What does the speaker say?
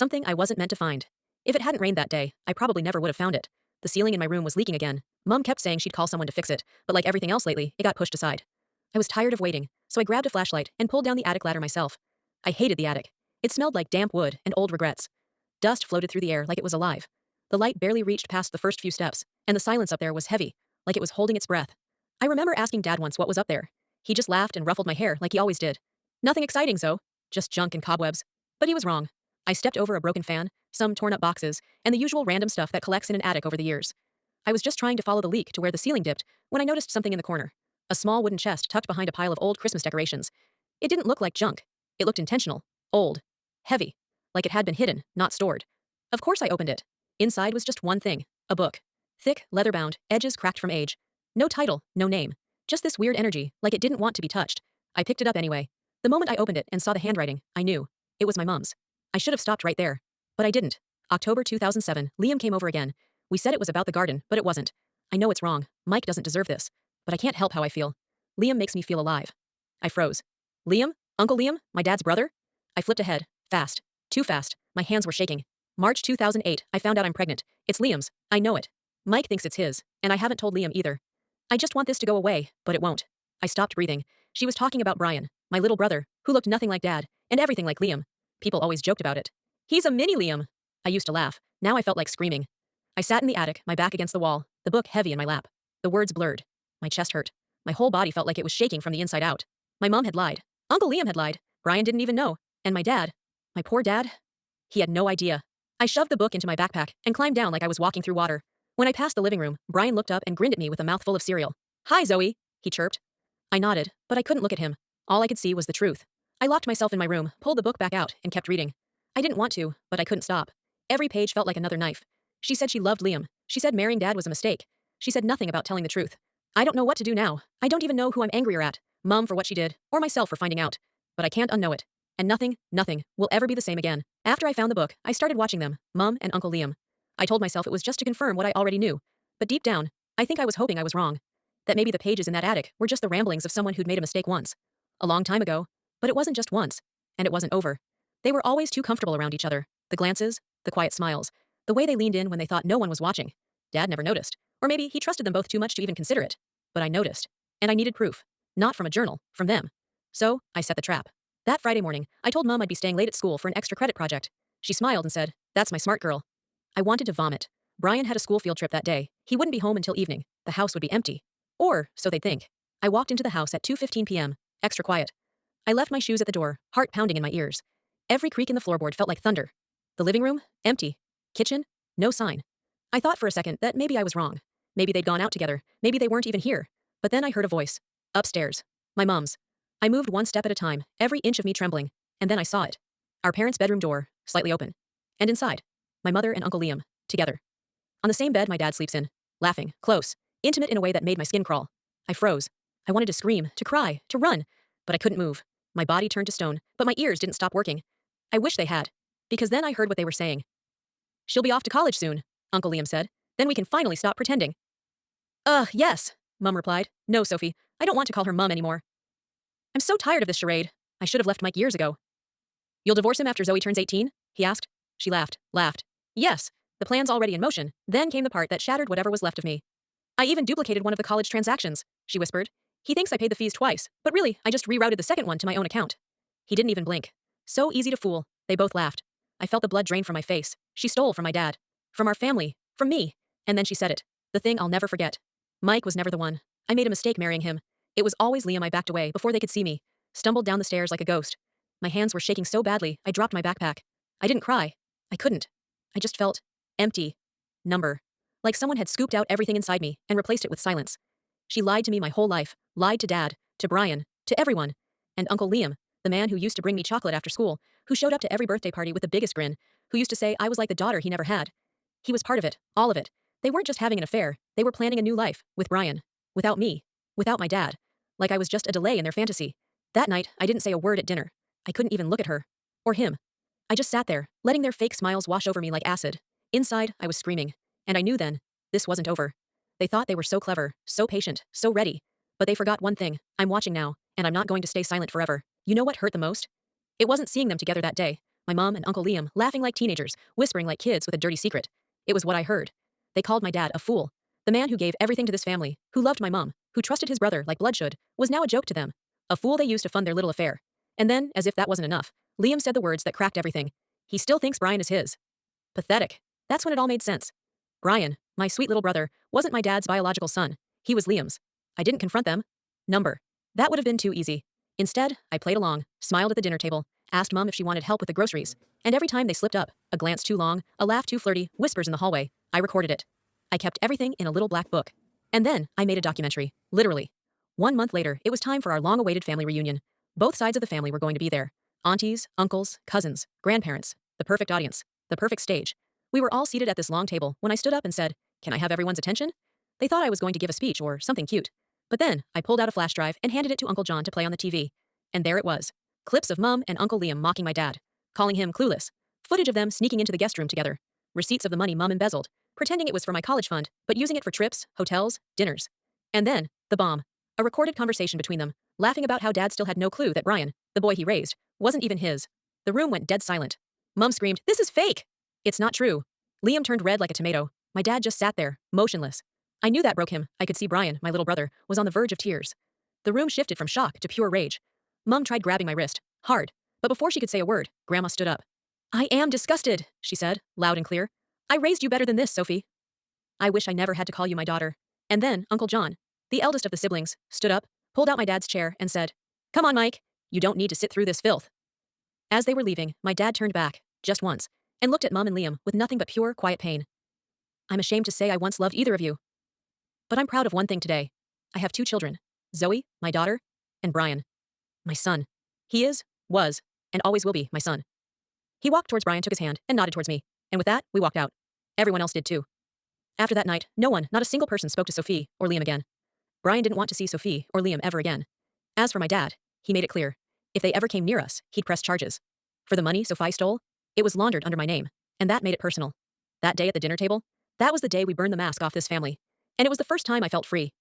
Something I wasn't meant to find. If it hadn't rained that day, I probably never would have found it. The ceiling in my room was leaking again. Mum kept saying she'd call someone to fix it, but like everything else lately, it got pushed aside. I was tired of waiting, so I grabbed a flashlight and pulled down the attic ladder myself. I hated the attic. It smelled like damp wood and old regrets. Dust floated through the air like it was alive. The light barely reached past the first few steps, and the silence up there was heavy, like it was holding its breath. I remember asking Dad once what was up there. He just laughed and ruffled my hair like he always did. Nothing exciting, so just junk and cobwebs. But he was wrong. I stepped over a broken fan, some torn up boxes, and the usual random stuff that collects in an attic over the years. I was just trying to follow the leak to where the ceiling dipped when I noticed something in the corner. A small wooden chest tucked behind a pile of old Christmas decorations. It didn't look like junk. It looked intentional, old, heavy, like it had been hidden, not stored. Of course I opened it. Inside was just one thing, a book. Thick, leather-bound, edges cracked from age. No title, no name. Just this weird energy, like it didn't want to be touched. I picked it up anyway. The moment I opened it and saw the handwriting, I knew. It was my mum's. I should have stopped right there. But I didn't. October 2007, Liam came over again. We said it was about the garden, but it wasn't. I know it's wrong. Mike doesn't deserve this. But I can't help how I feel. Liam makes me feel alive. I froze. Liam? Uncle Liam? My dad's brother? I flipped ahead. Fast. Too fast. My hands were shaking. March 2008, I found out I'm pregnant. It's Liam's. I know it. Mike thinks it's his, and I haven't told Liam either. I just want this to go away, but it won't. I stopped breathing. She was talking about Brian, my little brother, who looked nothing like Dad, and everything like Liam. People always joked about it. He's a mini Liam. I used to laugh. Now I felt like screaming. I sat in the attic, my back against the wall, the book heavy in my lap. The words blurred. My chest hurt. My whole body felt like it was shaking from the inside out. My mom had lied. Uncle Liam had lied. Brian didn't even know. And my dad, my poor dad, he had no idea. I shoved the book into my backpack and climbed down like I was walking through water. When I passed the living room, Brian looked up and grinned at me with a mouthful of cereal. "Hi, Zoe," he chirped. I nodded, but I couldn't look at him. All I could see was the truth. I locked myself in my room, pulled the book back out, and kept reading. I didn't want to, but I couldn't stop. Every page felt like another knife. She said she loved Liam. She said marrying Dad was a mistake. She said nothing about telling the truth. I don't know what to do now. I don't even know who I'm angrier at, Mom for what she did, or myself for finding out. But I can't unknow it. And nothing will ever be the same again. After I found the book, I started watching them, Mom and Uncle Liam. I told myself it was just to confirm what I already knew. But deep down, I think I was hoping I was wrong. That maybe the pages in that attic were just the ramblings of someone who'd made a mistake once. A long time ago. But it wasn't just once. And it wasn't over. They were always too comfortable around each other. The glances, the quiet smiles, the way they leaned in when they thought no one was watching. Dad never noticed. Or maybe he trusted them both too much to even consider it. But I noticed. And I needed proof. Not from a journal, from them. So, I set the trap. That Friday morning, I told Mom I'd be staying late at school for an extra credit project. She smiled and said, "That's my smart girl." I wanted to vomit. Brian had a school field trip that day. He wouldn't be home until evening. The house would be empty. Or, so they'd think. I walked into the house at 2:15 p.m., extra quiet. I left my shoes at the door, heart pounding in my ears. Every creak in the floorboard felt like thunder. The living room? Empty. Kitchen? No sign. I thought for a second that maybe I was wrong. Maybe they'd gone out together. Maybe they weren't even here. But then I heard a voice. Upstairs. My mom's. I moved one step at a time, every inch of me trembling, and then I saw it. Our parents' bedroom door, slightly open. And inside, my mother and Uncle Liam, together. On the same bed my dad sleeps in, laughing, close, intimate in a way that made my skin crawl. I froze. I wanted to scream, to cry, to run, but I couldn't move. My body turned to stone, but my ears didn't stop working. I wish they had, because then I heard what they were saying. "She'll be off to college soon," Uncle Liam said. "Then we can finally stop pretending." Yes," Mum replied. "No, Sophie, I don't want to call her Mum anymore. I'm so tired of this charade. I should have left Mike years ago." "You'll divorce him after Zoe turns 18? He asked. She laughed. "Yes, the plan's already in motion." Then came the part that shattered whatever was left of me. "I even duplicated one of the college transactions," she whispered. "He thinks I paid the fees twice, but really, I just rerouted the second one to my own account." He didn't even blink. So easy to fool. They both laughed. I felt the blood drain from my face. She stole from my dad. From our family. From me. And then she said it. The thing I'll never forget. Mike was never the one. I made a mistake marrying him. It was always Liam. I backed away before they could see me. Stumbled down the stairs like a ghost. My hands were shaking so badly, I dropped my backpack. I didn't cry. I couldn't. I just felt empty. Number. Like someone had scooped out everything inside me and replaced it with silence. She lied to me my whole life. Lied to Dad. To Brian. To everyone. And Uncle Liam, the man who used to bring me chocolate after school, who showed up to every birthday party with the biggest grin, who used to say I was like the daughter he never had. He was part of it. All of it. They weren't just having an affair. They were planning a new life. With Brian. Without me. Without my dad. Like I was just a delay in their fantasy. That night, I didn't say a word at dinner. I couldn't even look at her. Or him. I just sat there, letting their fake smiles wash over me like acid. Inside, I was screaming. And I knew then, this wasn't over. They thought they were so clever, so patient, so ready. But they forgot one thing. I'm watching now, and I'm not going to stay silent forever. You know what hurt the most? It wasn't seeing them together that day. My mom and Uncle Liam laughing like teenagers, whispering like kids with a dirty secret. It was what I heard. They called my dad a fool. The man who gave everything to this family, who loved my mom, who trusted his brother like blood should, was now a joke to them. A fool they used to fund their little affair. And then, as if that wasn't enough, Liam said the words that cracked everything. He still thinks Brian is his. Pathetic. That's when it all made sense. Brian, my sweet little brother, wasn't my dad's biological son. He was Liam's. I didn't confront them. Number. That would have been too easy. Instead, I played along, smiled at the dinner table, asked Mom if she wanted help with the groceries, and every time they slipped up, a glance too long, a laugh too flirty, whispers in the hallway, I recorded it. I kept everything in a little black book. And then, I made a documentary, literally. 1 month later, it was time for our long-awaited family reunion. Both sides of the family were going to be there. Aunties, uncles, cousins, grandparents. The perfect audience. The perfect stage. We were all seated at this long table when I stood up and said, "Can I have everyone's attention?" They thought I was going to give a speech or something cute. But then, I pulled out a flash drive and handed it to Uncle John to play on the TV. And there it was. Clips of Mum and Uncle Liam mocking my dad, calling him clueless. Footage of them sneaking into the guest room together. Receipts of the money Mum embezzled, pretending it was for my college fund, but using it for trips, hotels, dinners. And then, the bomb. A recorded conversation between them, laughing about how Dad still had no clue that Brian, the boy he raised, wasn't even his. The room went dead silent. Mum screamed, "This is fake!" It's not true. Liam turned red like a tomato. My dad just sat there, motionless. I knew that broke him. I could see Brian, my little brother, was on the verge of tears. The room shifted from shock to pure rage. Mum tried grabbing my wrist, hard, but before she could say a word, Grandma stood up. "I am disgusted," she said, loud and clear. "I raised you better than this, Sophie. I wish I never had to call you my daughter." And then Uncle John, the eldest of the siblings, stood up, pulled out my dad's chair, and said, "Come on, Mike. You don't need to sit through this filth." As they were leaving, my dad turned back, just once, and looked at Mum and Liam with nothing but pure, quiet pain. "I'm ashamed to say I once loved either of you. But I'm proud of one thing today. I have 2 children, Zoe, my daughter, and Brian, my son. He is, was, and always will be my son." He walked towards Brian, took his hand, and nodded towards me. And with that, we walked out. Everyone else did too. After that night, no one, not a single person spoke to Sophie or Liam again. Brian didn't want to see Sophie or Liam ever again. As for my dad, he made it clear. If they ever came near us, he'd press charges. For the money Sophie stole, it was laundered under my name, and that made it personal. That day at the dinner table, that was the day we burned the mask off this family. And it was the first time I felt free.